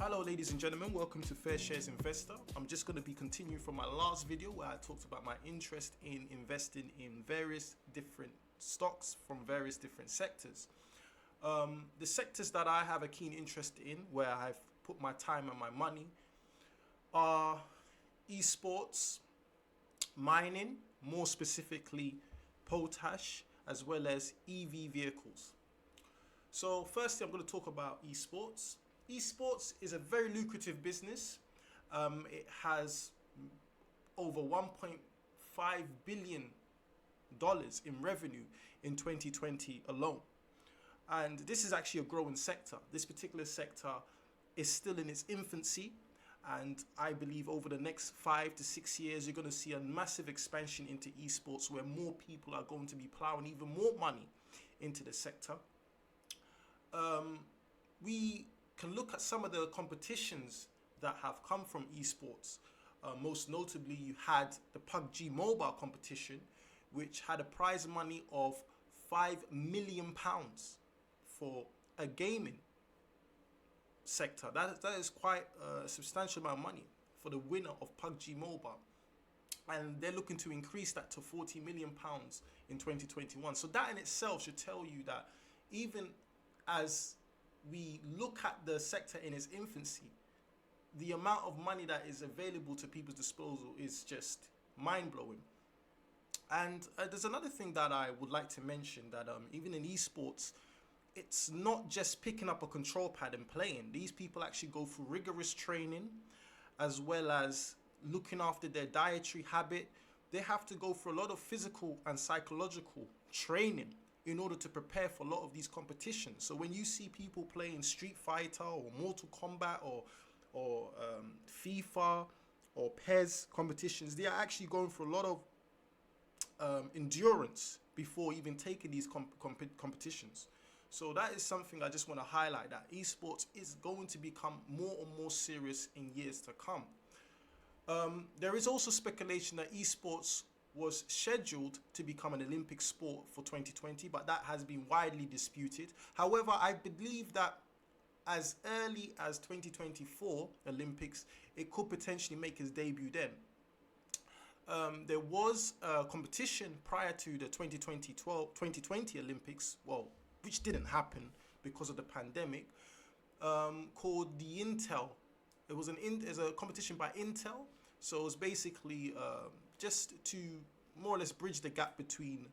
Hello ladies and gentlemen, welcome to Fair Shares Investor. I'm just going to be continuing from my last video where I talked about my interest in investing in various different stocks from various different sectors. The sectors that I have a keen interest in, where I've put my time and my money, are esports, mining, more specifically potash, as well as EV vehicles. So firstly, I'm going to talk about esports. Esports is a very lucrative business. It has over $1.5 billion in revenue in 2020 alone. And this is actually a growing sector. This particular sector is still in its infancy. And I believe over the next 5 to 6 years, you're going to see a massive expansion into esports where more people are going to be plowing even more money into the sector. We can look at some of the competitions that have come from esports. Most notably, you had the PUBG mobile competition, which had a prize money of £5 million for a gaming sector. That is quite a substantial amount of money for the winner of PUBG mobile. And they're looking to increase that to £40 million in 2021. So that in itself should tell you that even as we look at the sector in its infancy, the amount of money that is available to people's disposal is just mind-blowing. And there's another thing that I would like to mention, that even in esports, it's not just picking up a control pad and playing. These people actually go through rigorous training, as well as looking after their dietary habit. They have to go through a lot of physical and psychological training in order to prepare for a lot of these competitions. So when you see people playing Street Fighter or Mortal Kombat or FIFA or PES competitions, they are actually going for a lot of endurance before even taking these competitions. So that is something I just want to highlight, that esports is going to become more and more serious in years to come. There is also speculation that esports was scheduled to become an Olympic sport for 2020, but that has been widely disputed. However, I believe that as early as 2024 Olympics, it could potentially make its debut then. There was a competition prior to the 2020 Olympics, which didn't happen because of the pandemic, called the Intel. It was a competition by Intel. So it was basically just to more or less bridge the gap between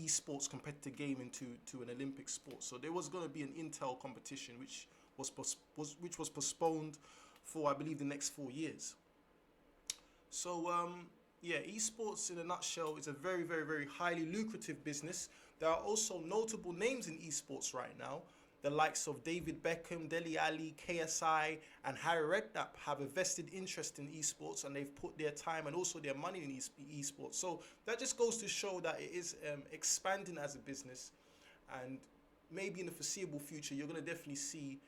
esports competitive gaming to an Olympic sport. So there was going to be an Intel competition which was postponed for, I believe, the next 4 years. So esports in a nutshell is a very, very, very highly lucrative business. There are also notable names in esports right now. The likes of David Beckham, Dele Alli, KSI, and Harry Redknapp have a vested interest in esports, and they've put their time and also their money in esports. So that just goes to show that it is expanding as a business, and maybe in the foreseeable future, you're going to definitely see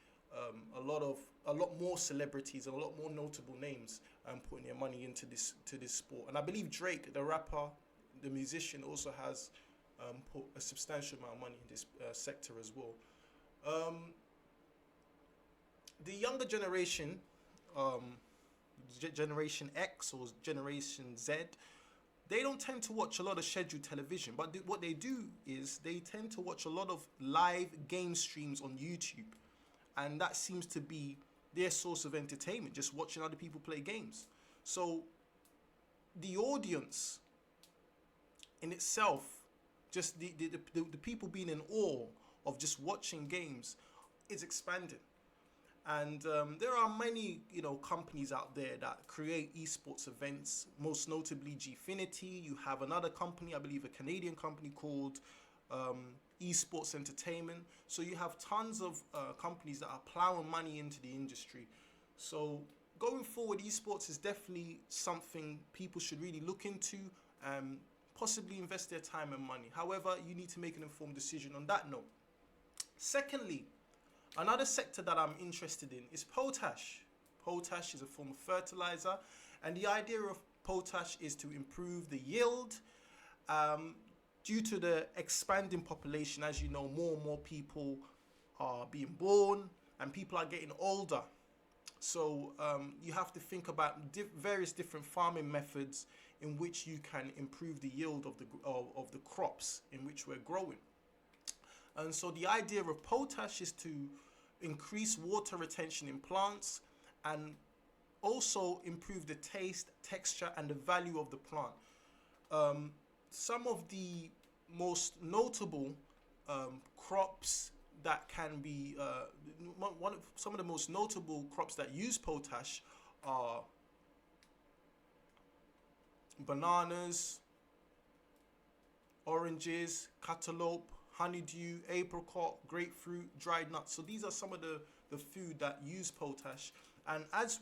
a lot more celebrities and a lot more notable names putting their money into this sport. And I believe Drake, the rapper, the musician, also has put a substantial amount of money in this sector as well. The younger generation, Generation X or Generation Z, they don't tend to watch a lot of scheduled television, but what they do is they tend to watch a lot of live game streams on YouTube, and that seems to be their source of entertainment, just watching other people play games. So the audience in itself, just the people being in awe of just watching games, is expanding. And there are many companies out there that create esports events, most notably Gfinity. You have another company, I believe a Canadian company, called Esports Entertainment. So you have tons of companies that are plowing money into the industry. So going forward, esports is definitely something people should really look into and possibly invest their time and money. However, you need to make an informed decision on that note. Secondly, another sector that I'm interested in is potash. Potash is a form of fertilizer, and the idea of potash is to improve the yield. Due to the expanding population, as you know, more and more people are being born, and people are getting older. So you have to think about various different farming methods in which you can improve the yield of the crops in which we're growing. And so the idea of potash is to increase water retention in plants and also improve the taste, texture, and the value of the plant. Some of the most notable crops that can be some of the most notable crops that use potash are bananas, oranges, cantaloupe, honeydew, apricot, grapefruit, dried nuts. So these are some of the food that use potash. And as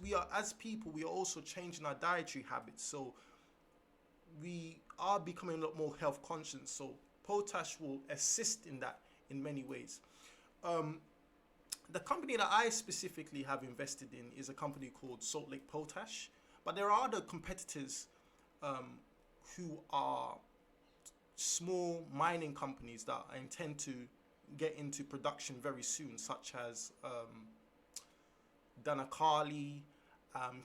people, we are also changing our dietary habits. So we are becoming a lot more health conscious. So potash will assist in that in many ways. The company that I specifically have invested in is a company called Salt Lake Potash. But there are other competitors who are small mining companies that I intend to get into production very soon, such as Danakali,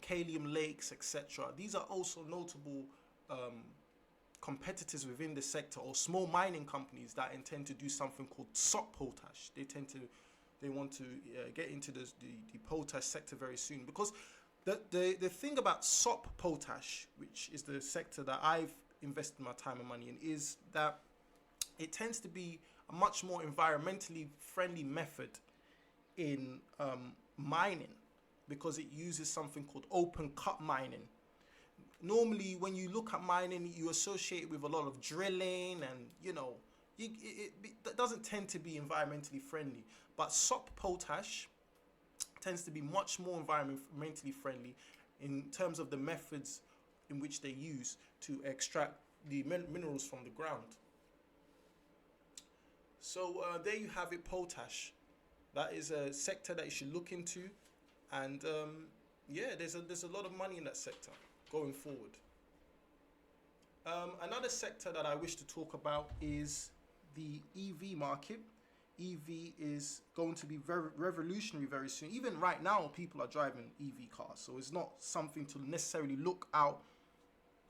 Kalium Lakes, etc. These are also notable competitors within the sector, or small mining companies that intend to do something called SOP potash. They want to get into the potash sector very soon, because the thing about SOP potash, which is the sector that I've invested my time and money in, is that it tends to be a much more environmentally friendly method in mining, because it uses something called open cut mining. Normally, when you look at mining, you associate it with a lot of drilling, and it doesn't tend to be environmentally friendly. But SOP potash tends to be much more environmentally friendly in terms of the methods in which they use to extract the minerals from the ground. So there you have it, potash. That is a sector that you should look into, and there's a lot of money in that sector going forward. Another sector that I wish to talk about is the EV market. EV is going to be very revolutionary very soon. Even right now, people are driving EV cars, so it's not something to necessarily look out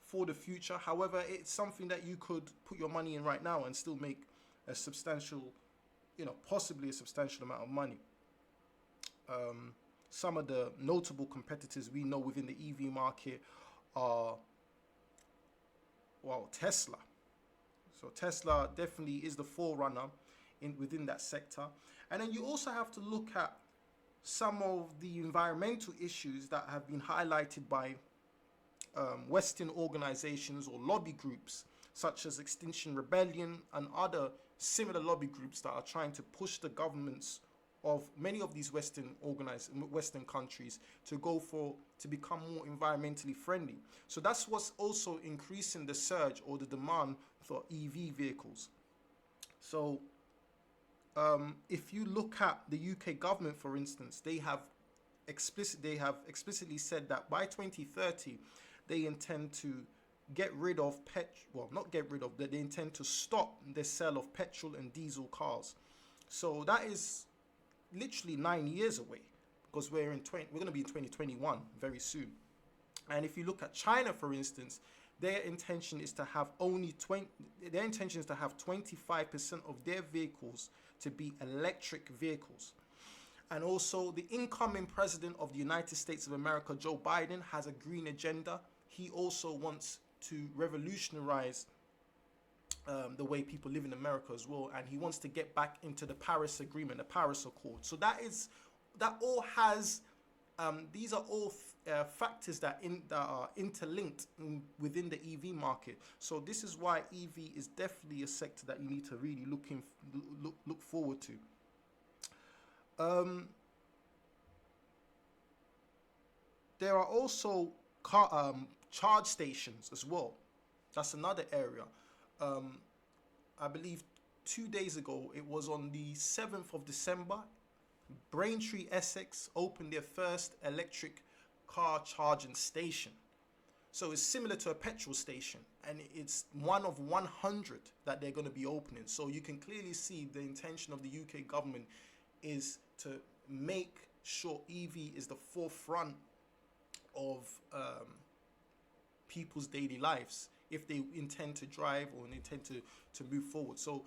for the future. However, it's something that you could put your money in right now and still make a substantial, possibly a substantial amount of money. Some of the notable competitors we know within the EV market are, Tesla. So Tesla definitely is the forerunner within that sector. And then you also have to look at some of the environmental issues that have been highlighted by Western organizations or lobby groups, such as Extinction Rebellion and other similar lobby groups that are trying to push the governments of many of these Western countries to become more environmentally friendly. So that's what's also increasing the surge or the demand for EV vehicles. So if you look at the UK government, for instance, they have explicitly said that by 2030 they intend to they intend to stop the sale of petrol and diesel cars. So that is literally 9 years away, because we're going to be in 2021 very soon. And if you look at China, for instance, their intention is to have 25% of their vehicles to be electric vehicles. And also, the incoming president of the United States of America, Joe Biden, has a green agenda. He also wants to revolutionize the way people live in America as well, and he wants to get back into the Paris Agreement, the Paris Accord. So these are all factors that are interlinked within the EV market. So this is why EV is definitely a sector that you need to really look forward to. There are also charge stations as well. That's another area. I believe 2 days ago, it was on the 7th of December, Braintree, Essex opened their first electric car charging station. So it's similar to a petrol station, and it's one of 100 that they're going to be opening. So you can clearly see the intention of the UK government is to make sure EV is the forefront of people's daily lives if they intend to drive or intend to move forward. So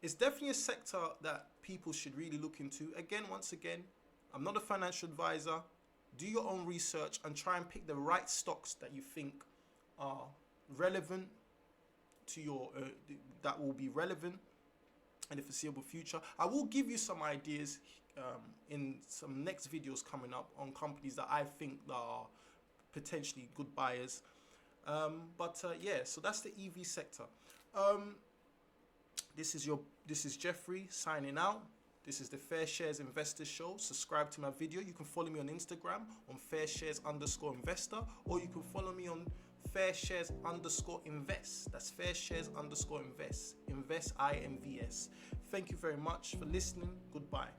it's definitely a sector that people should really look into. Again, once again, I'm not a financial advisor. Do your own research and try and pick the right stocks that you think are relevant to your that will be relevant in the foreseeable future. I will give you some ideas in some next videos coming up on companies that I think that are potentially good buyers. Yeah, so that's the EV sector. This is Jeffrey signing out. This is the Fair Shares Investor Show. Subscribe to my video. You can follow me on Instagram on fairshares_investor, or you can follow me on fairshares_invest. That's fairshares_invest. Invest, INVS. Thank you very much for listening. Goodbye.